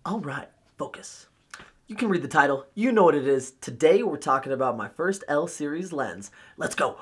Alright, focus. You can read the title, you know what it is. Today we're talking about my first L series lens. Let's go!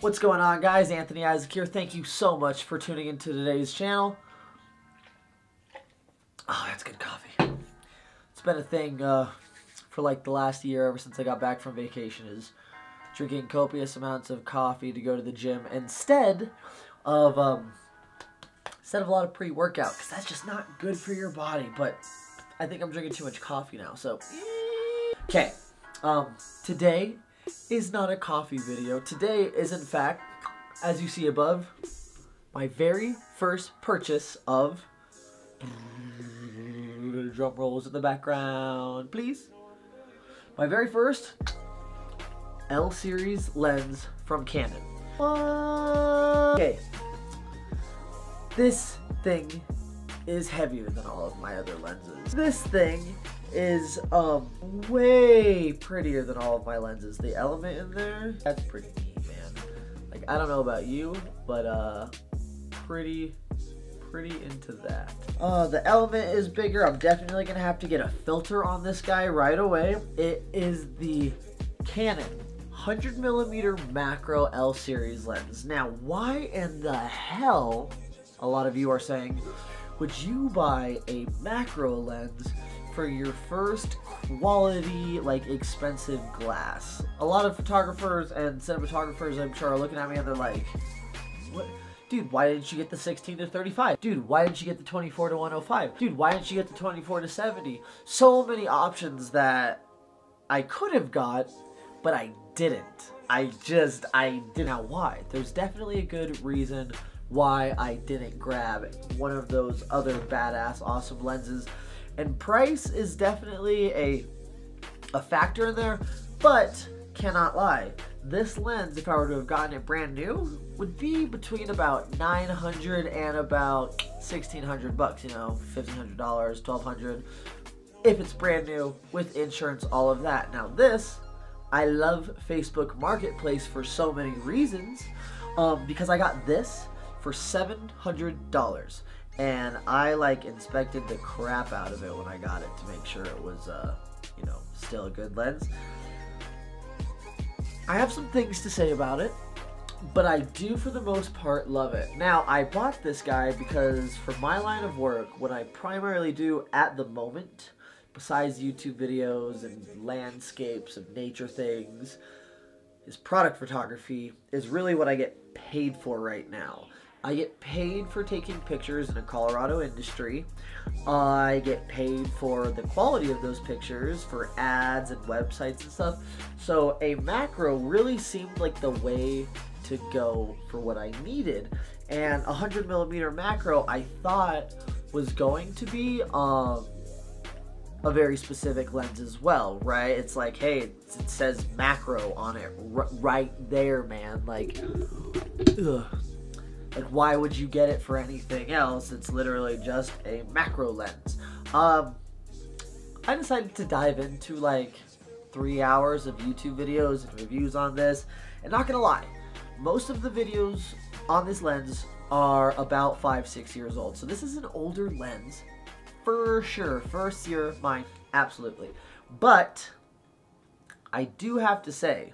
What's going on, guys? Anthony Isaac here. Thank you so much for tuning into today's channel. Oh, that's good coffee. It's been a thing for like the last year, ever since I got back from vacation, is drinking copious amounts of coffee to go to the gym instead of a lot of pre-workout, because that's just not good for your body. But I think I'm drinking too much coffee now, so okay. Today is not a coffee video. Today is, in fact, as you see above, my very first purchase of, drum rolls in the background, please. My very first L series lens from Canon. Okay, this thing is heavier than all of my other lenses. This thing is way prettier than all of my lenses. The element in there, that's pretty neat, man. Like, I don't know about you, but pretty into that. The element is bigger. I'm definitely gonna have to get a filter on this guy right away. It is the Canon 100mm macro L series lens. Now, why in the hell, a lot of you are saying, would you buy a macro lens for your first quality, like, expensive glass? A lot of photographers and cinematographers, I'm sure, are looking at me and they're like, what? Dude, why didn't you get the 16-35? Dude, why didn't you get the 24-105? Dude, why didn't you get the 24-70? So many options that I could have got, but I didn't. I didn't know why. There's definitely a good reason why I didn't grab one of those other badass awesome lenses. And price is definitely a factor in there, but cannot lie. This lens, if I were to have gotten it brand new, would be between about $900 and about $1,600 you know, $1,500, $1,200, if it's brand new, with insurance, all of that. Now this, I love Facebook Marketplace for so many reasons, because I got this for $700. And I, like, inspected the crap out of it when I got it to make sure it was, you know, still a good lens. I have some things to say about it, but I do, for the most part, love it. Now, I bought this guy because for my line of work, what I primarily do at the moment, besides YouTube videos and landscapes and nature things, is product photography, is really what I get paid for right now. I get paid for taking pictures in a Colorado industry. I get paid for the quality of those pictures for ads and websites and stuff. So a macro really seemed like the way to go for what I needed. And a 100mm macro, I thought, was going to be a very specific lens as well, right? It's like, hey, it says macro on it right there, man. Like, ugh. Like, why would you get it for anything else? It's literally just a macro lens. I decided to dive into like 3 hours of YouTube videos and reviews on this. And not gonna lie, most of the videos on this lens are about 5-6 years old. So this is an older lens, for sure. First year mine, absolutely. But I do have to say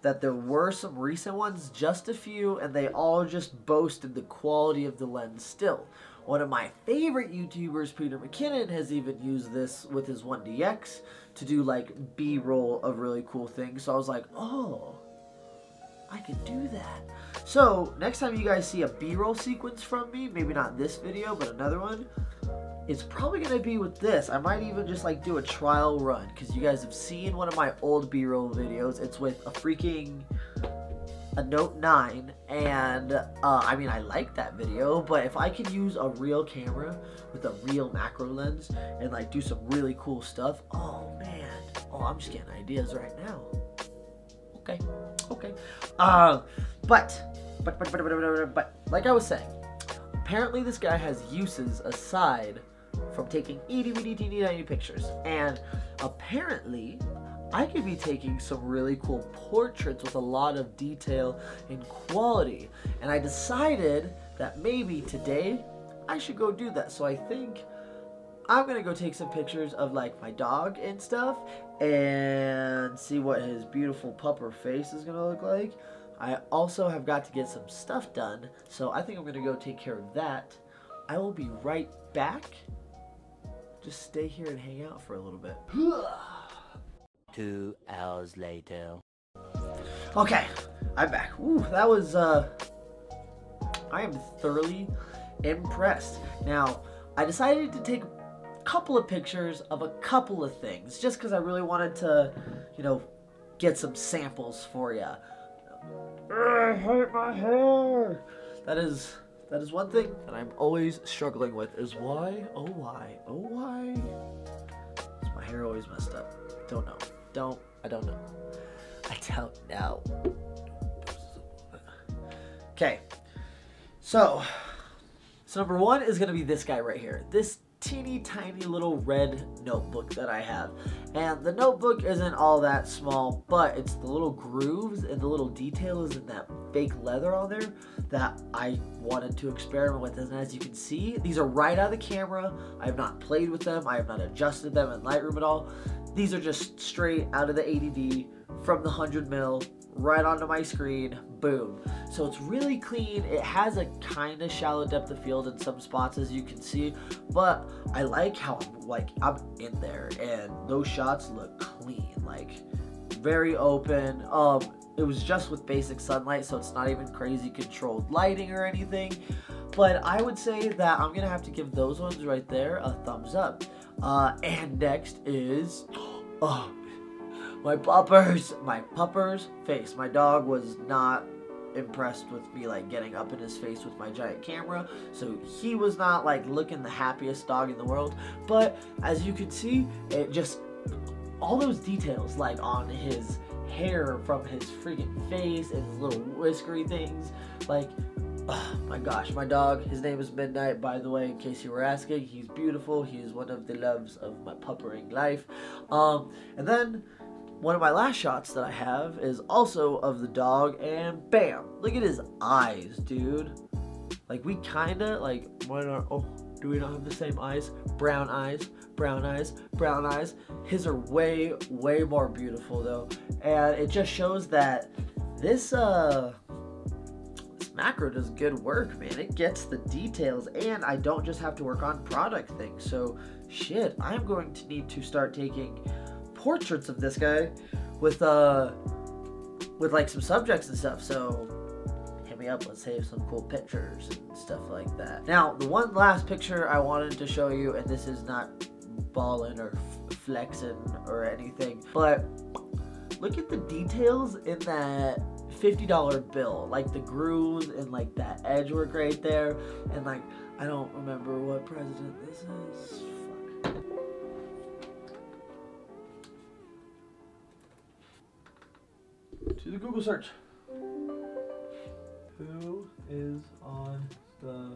that there were some recent ones, just a few, and they all just boasted the quality of the lens still. One of my favorite YouTubers, Peter McKinnon, has even used this with his 1DX to do like B-roll of really cool things. So I was like, oh, I could do that. So next time you guys see a B-roll sequence from me, maybe not this video, but another one, it's probably going to be with this. I might even just like do a trial run, because you guys have seen one of my old B-roll videos. It's with a freaking a Note 9, and I mean, I like that video, but if I could use a real camera with a real macro lens and like do some really cool stuff, oh man, oh, I'm just getting ideas right now. Okay, but like I was saying, apparently this guy has uses aside from taking itty bitty teeny tiny pictures, and apparently I could be taking some really cool portraits with a lot of detail and quality, and I decided that maybe today I should go do that. So I think I'm gonna go take some pictures of like my dog and stuff and see what his beautiful pupper face is gonna look like. I also have got to get some stuff done, so I think I'm gonna go take care of that. I will be right back. Just stay here and hang out for a little bit. 2 hours later. Okay, I'm back. Ooh, that was, I am thoroughly impressed. Now, I decided to take a couple of pictures of a couple of things, just because I really wanted to, you know, get some samples for you. I hate my hair. That is one thing that I'm always struggling with, is why, oh why, is my hair always messed up? Don't know. I don't know. Okay, so number one is gonna be this guy right here. This teeny tiny little red notebook that I have. And the notebook isn't all that small, but it's the little grooves and the little details in that fake leather on there that I wanted to experiment with. And as you can see, these are right out of the camera. I have not played with them. I have not adjusted them in Lightroom at all. These are just straight out of the 80D from the 100mm right onto my screen, boom. So it's really clean. It has a kind of shallow depth of field in some spots, as you can see, but I like how I'm in there, and those shots look clean, like very open. It was just with basic sunlight, so it's not even crazy controlled lighting or anything, but I would say that I'm gonna have to give those ones right there a thumbs up. And next is, my pupper's face. My dog was not impressed with me like getting up in his face with my giant camera, so he was not like looking the happiest dog in the world. But as you can see, it just, all those details like on his hair from his freaking face and his little whiskery things, like, oh my gosh, my dog, his name is Midnight, by the way, in case you were asking. He's beautiful. He is one of the loves of my puppering life. And then one of my last shots that I have is also of the dog, and bam, look at his eyes, dude. Like, we kinda, like, do we not have the same eyes? Brown eyes, brown eyes, brown eyes. His are way, way more beautiful though. And it just shows that this macro does good work, man. It gets the details, and I don't just have to work on product things. So shit, I'm going to need to start taking portraits of this guy with like some subjects and stuff. So hit me up, let's save some cool pictures and stuff like that. Now, the one last picture I wanted to show you, and this is not ballin' or flexing or anything, but look at the details in that $50 bill, like the grooves and like that edge work right there, and like, I don't remember what president this is. Fuck. To the Google search. Who is on the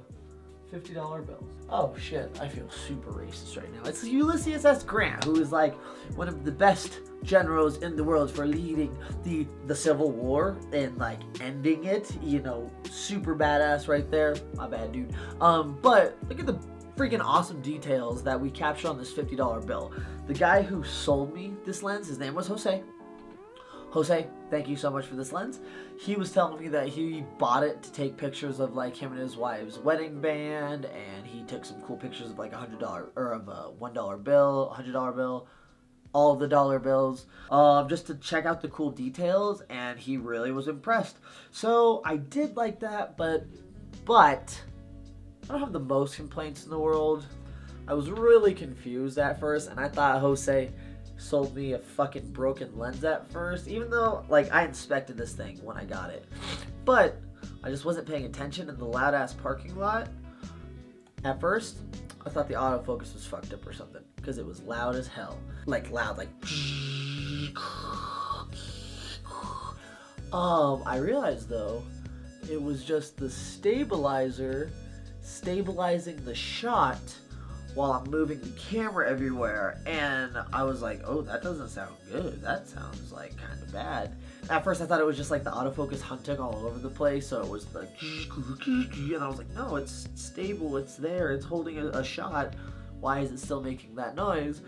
$50 bills? Oh shit, I feel super racist right now. It's Ulysses S. Grant, who is like one of the best generals in the world for leading the Civil War and like ending it, you know, super badass right there. My bad, dude. But look at the freaking awesome details that we captured on this $50 bill. The guy who sold me this lens, his name was Jose. Jose, thank you so much for this lens. He was telling me that he bought it to take pictures of like him and his wife's wedding band, and he took some cool pictures of like $100 or of a $1 bill, $100 bill, all of the dollar bills, just to check out the cool details, and he really was impressed. So I did like that, but I don't have the most complaints in the world. I was really confused at first, and I thought Jose sold me a fucking broken lens at first, even though, like, I inspected this thing when I got it. But I just wasn't paying attention in the loud-ass parking lot. At first, I thought the autofocus was fucked up or something, because it was loud as hell. Like, loud, like... I realized, though, it was just the stabilizer stabilizing the shot while I'm moving the camera everywhere, and I was like, oh, that doesn't sound good. That sounds like kind of bad. At first I thought it was just like the autofocus hunting all over the place, so it was like, and I was like, no, it's stable, it's there, it's holding a shot. Why is it still making that noise?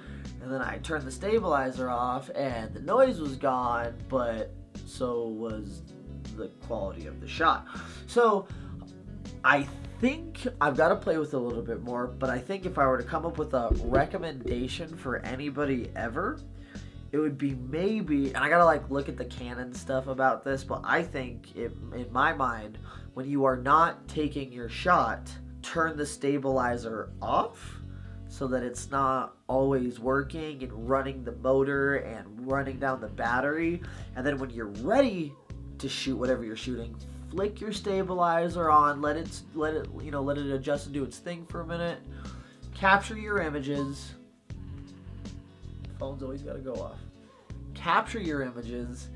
And then I turned the stabilizer off and the noise was gone, but so was the quality of the shot. So I think I've got to play with it a little bit more, but I think if I were to come up with a recommendation for anybody ever, it would be maybe, and I gotta like look at the Canon stuff about this, but I think in my mind, when you are not taking your shot, turn the stabilizer off so that it's not always working and running the motor and running down the battery. And then when you're ready to shoot whatever you're shooting, flick your stabilizer on, let it adjust and do its thing for a minute, capture your images. Phone's always got to go off. Capture your images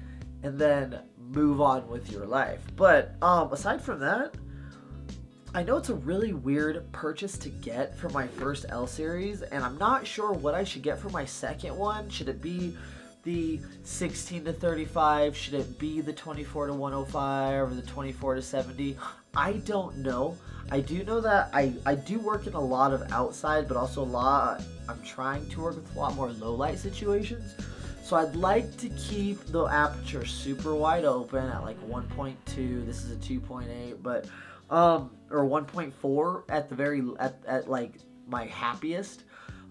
and then move on with your life. But aside from that, I know it's a really weird purchase to get for my first L series, and I'm not sure what I should get for my second one. Should it be the 16 to 35? Should it be the 24 to 105 or the 24 to 70? I don't know. I do know that I do work in a lot of outside, but also I'm trying to work with a lot more low light situations. So I'd like to keep the aperture super wide open at like 1.2. This is a 2.8, but or 1.4 at the very at like my happiest.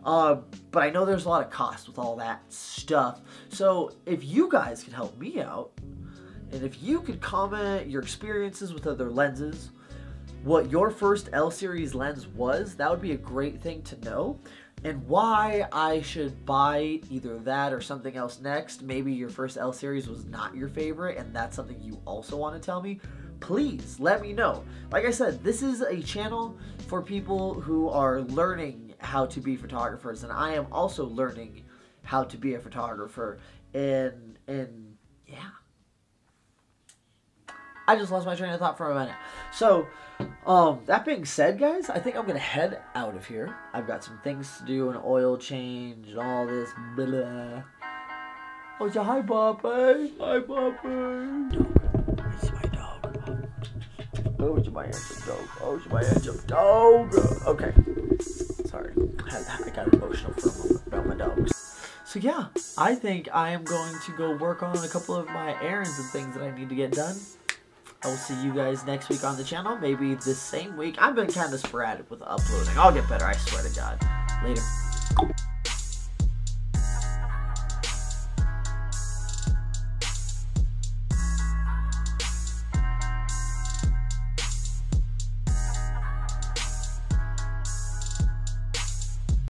But I know there's a lot of cost with all that stuff. So if you guys could help me out, and if you could comment your experiences with other lenses, what your first L series lens was, that would be a great thing to know. And why I should buy either that or something else next. Maybe your first L series was not your favorite and that's something you also want to tell me. Please let me know. Like I said, this is a channel for people who are learning how to be photographers, and I am also learning how to be a photographer. And yeah, I just lost my train of thought for a minute. So that being said, guys, I think I'm gonna head out of here. I've got some things to do, an oil change and all this blah. Oh, so hi, Poppy. Hi, Poppy. It's my dog. Oh, it's my handsome dog. Oh, it's my handsome dog. Okay. Sorry. I got emotional for a moment about my dogs. So yeah, I think I am going to go work on a couple of my errands and things that I need to get done. I will see you guys next week on the channel. Maybe this same week. I've been kind of sporadic with uploading. I'll get better, I swear to God. Later.